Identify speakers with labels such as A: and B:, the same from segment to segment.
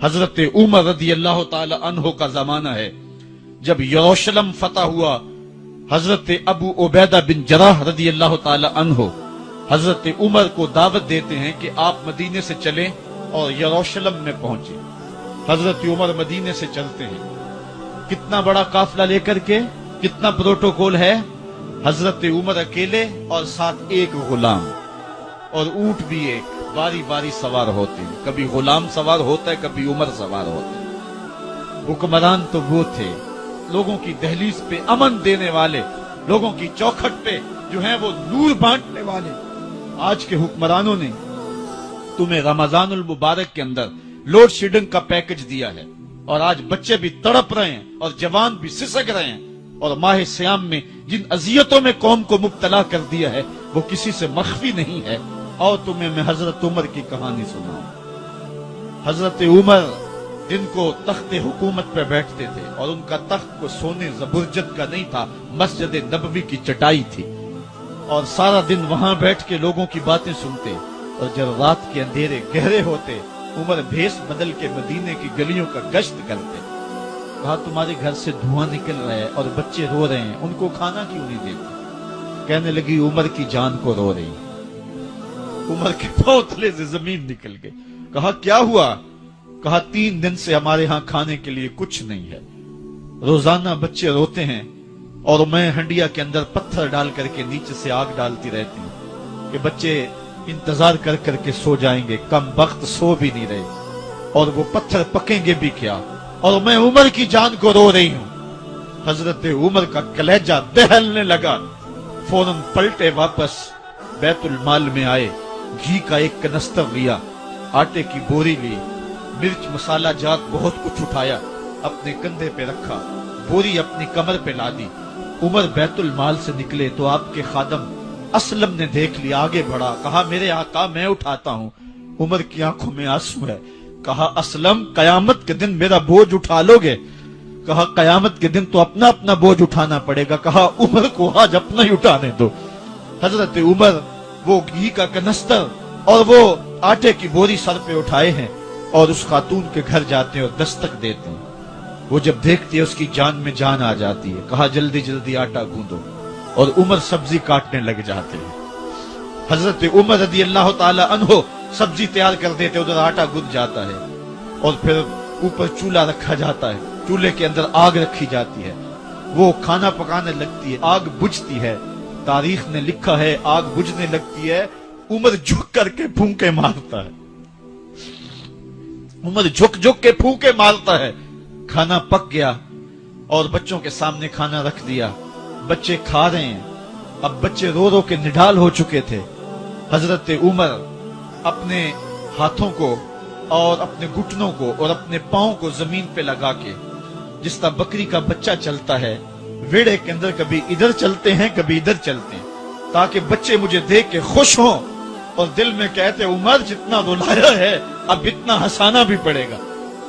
A: حضرت عمر رضی اللہ تعالی عنہ کا زمانہ ہے جب یروشلم فتح ہوا. حضرت ابو عبیدہ بن جراح رضی اللہ تعالی عنہ حضرت عمر کو دعوت دیتے ہیں کہ آپ مدینے سے چلیں اور یروشلم میں پہنچیں. حضرت عمر مدینے سے چلتے ہیں. کتنا بڑا قافلہ لے کر کے, کتنا پروٹوکول ہے. حضرت عمر اکیلے اور ساتھ ایک غلام اور اونٹ بھی ایک, باری باری سوار ہوتے ہیں. کبھی غلام سوار ہوتا ہے, کبھی عمر سوار ہوتا ہے. حکمران تو وہ تھے لوگوں کی دہلیز پہ امن دینے والے, لوگوں کی چوکھٹ پہ جو ہیں وہ نور بانٹنے والے. آج کے حکمرانوں نے تمہیں رمضان المبارک کے اندر لوڈ شیڈنگ کا پیکج دیا ہے اور آج بچے بھی تڑپ رہے ہیں اور جوان بھی سسک رہے ہیں, اور ماہ سیام میں جن اذیتوں میں قوم کو مبتلا کر دیا ہے وہ کسی سے مخفی نہیں ہے. اور تمہیں میں حضرت عمر کی کہانی سناؤں. حضرت عمر دن کو تخت حکومت پہ بیٹھتے تھے اور ان کا تخت کو سونے زبرجد کا نہیں تھا, مسجد نبوی کی چٹائی تھی, اور سارا دن وہاں بیٹھ کے لوگوں کی باتیں سنتے. اور جب رات کے اندھیرے گہرے ہوتے عمر بھیس بدل کے مدینے کی گلیوں کا گشت کرتے. کہا تمہارے گھر سے دھواں نکل رہا ہے اور بچے رو رہے ہیں, ان کو کھانا کیوں نہیں دیتے؟ کہنے لگی عمر کی جان کو رو رہی. عمر کے پاؤں تلے سے زمین نکل گئی. کہا کیا ہوا؟ کہا 3 دن سے ہمارے ہاں کھانے کے لیے کچھ نہیں ہے. روزانہ بچے روتے ہیں اور میں ہنڈیا کے اندر پتھر ڈال کر کے نیچے سے آگ ڈالتی رہتی ہوں کہ بچے انتظار کر کر کے سو جائیں گے. کم وقت سو بھی نہیں رہے اور وہ پتھر پکیں گے بھی کیا, اور میں عمر کی جان کو رو رہی ہوں. حضرت عمر کا کلیجہ دہلنے لگا. فوراً پلٹے واپس بیت المال میں آئے, گھی کا ایک کنستر لیا, آٹے کی بوری لی, مرچ مسالہ جات بہت کچھ اٹھایا, اپنے کندھے پہ رکھا, بوری اپنی کمر پہ لا دی. عمر بیت المال سے نکلے تو آپ کے خادم اسلم نے دیکھ لیا, آگے بڑھا, کہا میرے آقا میں اٹھاتا ہوں. عمر کی آنکھوں میں آنسو ہے. کہا اسلم قیامت کے دن میرا بوجھ اٹھا لو گے؟ کہا قیامت کے دن تو اپنا اپنا بوجھ اٹھانا پڑے گا. کہا عمر کو آج اپنا ہی اٹھانے دو. حضرت عمر وہ گھی کا کنستر اور وہ آٹے کی بوری سر پہ اٹھائے ہیں اور اس خاتون کے گھر جاتے ہیں اور دستک دیتے ہیں. وہ جب دیکھتی ہے اس کی جان میں جان آ جاتی ہے. کہا جلدی جلدی آٹا گوندو, اور عمر سبزی کاٹنے لگ جاتے ہیں. حضرت عمر رضی اللہ تعالی عنہ سبزی تیار کر دیتے, ادھر آٹا گند جاتا ہے اور پھر اوپر چولہا رکھا جاتا ہے, چولہے کے اندر آگ رکھی جاتی ہے, وہ کھانا پکانے لگتی ہے, آگ بجھتی ہے. تاریخ نے لکھا ہے آگ بجھنے لگتی ہے, عمر جھک کر کے پھونکے مارتا ہے. عمر جھک جھک کے پھونکے مارتا ہے. کھانا پک گیا اور بچوں کے سامنے کھانا رکھ دیا, بچے کھا رہے ہیں. اب بچے رو رو کے نڈال ہو چکے تھے. حضرت عمر اپنے ہاتھوں کو اور اپنے گھٹنوں کو اور اپنے پاؤں کو زمین پہ لگا کے, جس طرح بکری کا بچہ چلتا ہے, ویڑے کے اندر کبھی ادھر چلتے ہیں کبھی ادھر چلتے ہیں, تاکہ بچے مجھے دیکھ کے خوش ہوں اور دل میں کہتے عمر جتنا رلایا ہے اب اتنا ہنسانا بھی پڑے گا.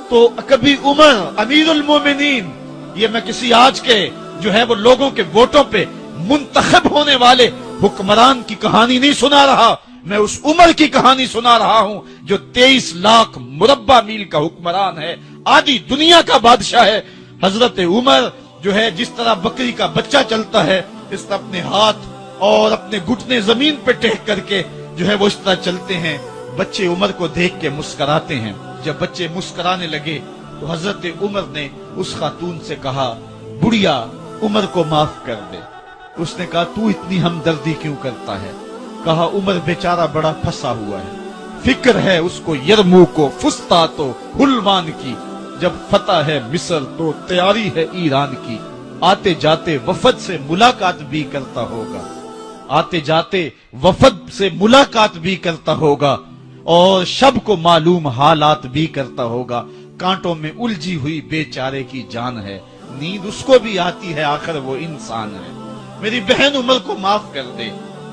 A: تو کبھی عمر امیر المومنین, یہ میں کسی آج کے جو ہے وہ لوگوں کے ووٹوں پہ منتخب ہونے والے حکمران کی کہانی نہیں سنا رہا, میں اس عمر کی کہانی سنا رہا ہوں جو 23 لاکھ مربع میل کا حکمران ہے, آدھی دنیا کا بادشاہ ہے. حضرت عمر جو ہے جس طرح بکری کا بچہ چلتا ہے اس طرح اپنے ہاتھ اور اپنے گھٹنے زمین پہ ٹیک کر کے جو ہے وہ اس طرح چلتے ہیں. بچے عمر کو دیکھ کے مسکراتے ہیں. جب بچے مسکرانے لگے تو حضرت عمر نے اس خاتون سے کہا بڑھیا عمر کو معاف کر دے. اس نے کہا تو اتنی ہمدردی کیوں کرتا ہے؟ کہا عمر بیچارہ بڑا پھنسا ہوا ہے, فکر ہے اس کو یرموک و فسطاط و حلوان کی, جب فتح ہے مصر تو تیاری ہے ایران کی. آتے جاتے وفد سے ملاقات بھی کرتا ہوگا, آتے جاتے وفد سے ملاقات بھی کرتا ہوگا, اور شب کو معلوم حالات بھی کرتا ہوگا. کانٹوں میں الجھی ہوئی بیچارے کی جان ہے, نیند اس کو بھی آتی ہے, آخر وہ انسان ہے. میری بہن عمر کو معاف کر دے.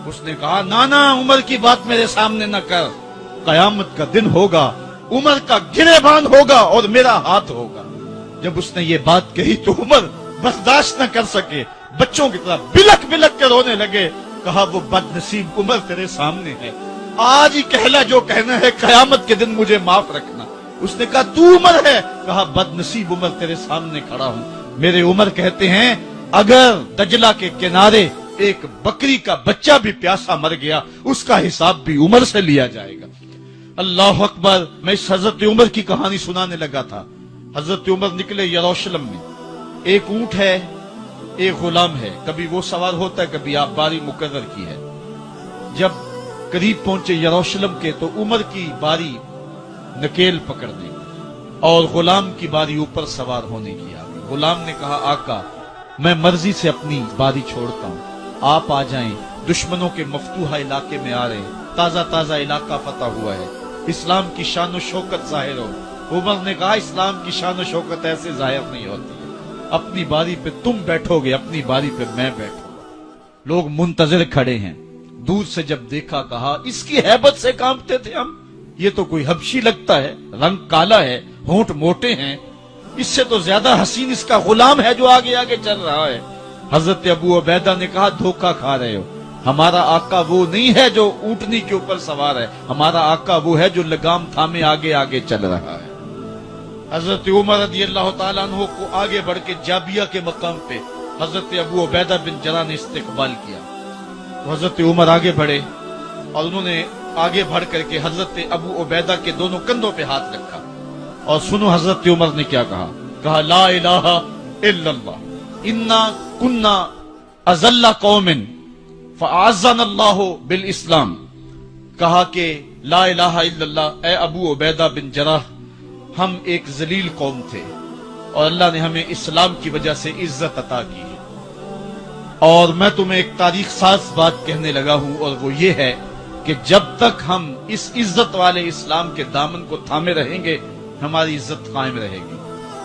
A: اس نے کہا نانا عمر کی بات میرے سامنے نہ کر, قیامت کا دن ہوگا, عمر کا گریبان ہوگا اور میرا ہاتھ ہوگا. جب اس نے یہ بات کہی تو عمر برداشت نہ کر سکے, بچوں کی طرح بلک بلک کے رونے لگے. کہا وہ بد نصیب عمر تیرے سامنے ہے, آج ہی کہلا جو کہنا ہے, قیامت کے دن مجھے معاف رکھنا. اس نے کہا تو عمر ہے؟ کہا بد نصیب عمر تیرے سامنے کھڑا ہوں۔ میرے عمر کہتے ہیں اگر دجلہ کے کنارے ایک بکری کا بچہ بھی پیاسا مر گیا اس کا حساب بھی عمر سے لیا جائے گا۔ اللہ اکبر۔ میں اس حضرت عمر کی کہانی سنانے لگا تھا۔ حضرت عمر نکلے یروشلم میں، ایک اونٹ ہے، ایک غلام ہے، کبھی وہ سوار ہوتا ہے، کبھی آپ باری مقرر کی ہے۔ جب قریب پہنچے یروشلم کے تو عمر کی باری نکیل پکڑنے اور غلام کی باری اوپر سوار ہونے کی آ گئی۔ غلام نے کہا آقا میں مرضی سے اپنی باری چھوڑتا ہوں، آپ آ جائیں، دشمنوں کے مفتوحہ علاقے میں آ رہے ہیں، تازہ تازہ علاقہ فتح ہوا ہے، اسلام کی شان و شوکت ظاہر ہو۔ عمر نے کہا اسلام کی شان و شوکت ایسے ظاہر نہیں ہوتی ہے، اپنی باری پہ تم بیٹھو گے، اپنی باری پہ میں بیٹھوں گا۔ لوگ منتظر کھڑے ہیں۔ دور سے جب دیکھا کہا اس کی ہیبت سے کانپتے تھے ہم، یہ تو کوئی حبشی لگتا ہے، رنگ کالا ہے، ہونٹ موٹے ہیں، اس سے تو زیادہ حسین اس کا غلام ہے جو آگے آگے چل رہا ہے۔ حضرت ابو عبیدہ نے کہا دھوکہ کھا رہے ہو، ہمارا آقا وہ نہیں ہے جو اونٹنی کے اوپر سوار ہے، ہمارا آقا وہ ہے جو لگام تھامے آگے آگے چل رہا ہے۔ حضرت عمر رضی اللہ تعالیٰ عنہ کو آگے بڑھ کے جابیہ کے مقام پہ حضرت ابو عبیدہ بن جراح نے استقبال کیا تو حضرت عمر آگے بڑھے اور انہوں نے آگے بڑھ کر کے حضرت ابو عبیدہ کے دونوں کندھوں پہ ہاتھ رکھا اور سنو حضرت عمر نے کیا کہا۔ کہا لا الہ الا اللہ انا کنا اذل قوم فاعزنا اللہ بالاسلام۔ کہا کہ لا الہ الا اللہ، اے ابو عبیدہ بن جراح ہم ایک ذلیل قوم تھے اور اللہ نے ہمیں اسلام کی وجہ سے عزت عطا کی ہے، اور میں تمہیں ایک تاریخ ساز بات کہنے لگا ہوں اور وہ یہ ہے کہ جب تک ہم اس عزت والے اسلام کے دامن کو تھامے رہیں گے ہماری عزت قائم رہے گی،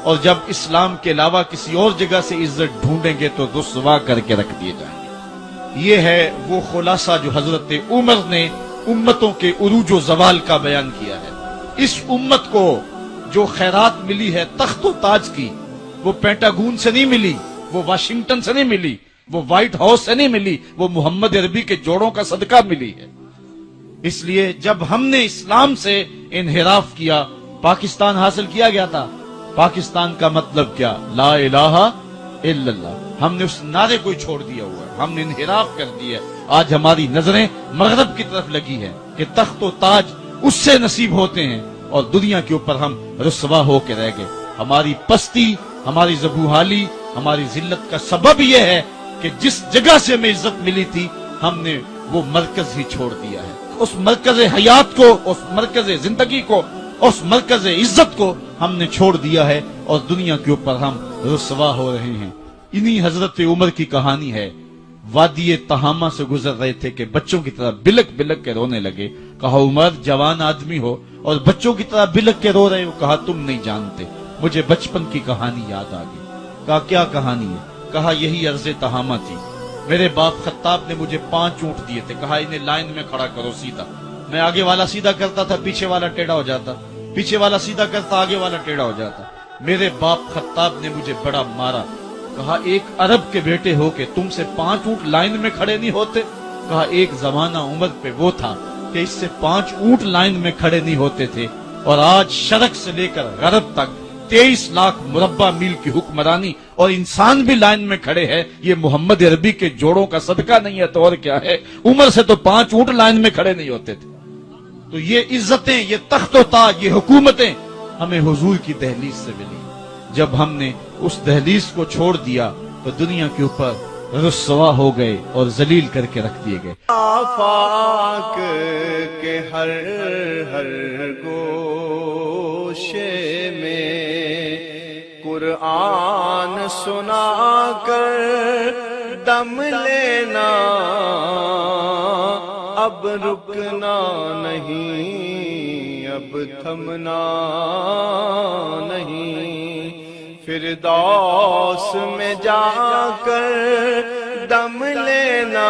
A: اور جب اسلام کے علاوہ کسی اور جگہ سے عزت ڈھونڈیں گے تو رسوا کر کے رکھ دیے جائیں گے۔ یہ ہے وہ خلاصہ جو حضرت عمر نے امتوں کے عروج و زوال کا بیان کیا ہے۔ اس امت کو جو خیرات ملی ہے تخت و تاج کی، وہ پینٹاگون سے نہیں ملی، وہ واشنگٹن سے نہیں ملی، وہ وائٹ ہاؤس سے نہیں ملی، وہ محمد عربی کے جوڑوں کا صدقہ ملی ہے۔ اس لیے جب ہم نے اسلام سے انحراف کیا پاکستان حاصل کیا گیا تھا۔ پاکستان کا مطلب کیا؟ لا الہ الا اللہ۔ ہم نے اس نعرے کو چھوڑ دیا ہوا ہے، ہم نے انحراف کر دیا ہے۔ آج ہماری نظریں مغرب کی طرف لگی ہے کہ تخت و تاج اس سے نصیب ہوتے ہیں اور دنیا کے اوپر ہم رسوا ہو کے رہ گئے۔ ہماری پستی، ہماری زبوحالی، ہماری ذلت کا سبب یہ ہے کہ جس جگہ سے ہمیں عزت ملی تھی ہم نے وہ مرکز ہی چھوڑ دیا ہے۔ اس مرکز حیات کو، اس مرکز زندگی کو، اس مرکز عزت کو ہم نے چھوڑ دیا ہے اور دنیا کے اوپر ہم رسوا ہو رہے ہیں۔ انہی حضرت عمر کی کہانی ہے۔ وادی تہامہ سے گزر رہے تھے کہ بچوں کی طرح بلک بلک کے رونے لگے۔ کہا عمر جوان آدمی ہو اور بچوں کی طرح بلک کے رو رہے ہو۔ کہا تم نہیں جانتے، مجھے بچپن کی کہانی یاد آ گئی۔ کہا کیا کہانی ہے؟ کہا یہی عرض تہامہ تھی، میرے باپ خطاب نے مجھے 5 اونٹ دیے تھے، کہا انہیں لائن میں کھڑا کرو سیدھا۔ میں آگے والا سیدھا کرتا تھا، پیچھے والا ٹیڑھا ہو جاتا، پیچھے والا سیدھا کرتا، آگے والا ٹیڑھا ہو جاتا۔ میرے باپ خطاب نے مجھے بڑا مارا۔ کہا ایک عرب کے بیٹے ہو کے تم سے 5 اونٹ لائن میں کھڑے نہیں ہوتے؟ کہا ایک زمانہ عمر پہ وہ تھا کہ اس سے 5 اونٹ لائن میں کھڑے نہیں ہوتے تھے، اور آج شرق سے لے کر غرب تک 23 لاکھ مربع میل کی حکمرانی اور انسان بھی لائن میں کھڑے ہیں۔ یہ محمد عربی کے جوڑوں کا صدقہ نہیں ہے تو اور کیا ہے؟ عمر سے تو 5 اونٹ لائن میں کھڑے نہیں ہوتے تھے۔ تو یہ عزتیں، یہ تخت و تاج، یہ حکومتیں ہمیں حضور کی دہلیز سے ملی۔ جب ہم نے اس دہلیز کو چھوڑ دیا تو دنیا کے اوپر رسوا ہو گئے اور ذلیل کر کے رکھ دیے گئے۔
B: آفاق کے ہر ہر گوشے میں قرآن سنا کر دم لینا، اب رکنا نہیں، اب تھمنا نہیں، فردوس میں جا کر دم لینا۔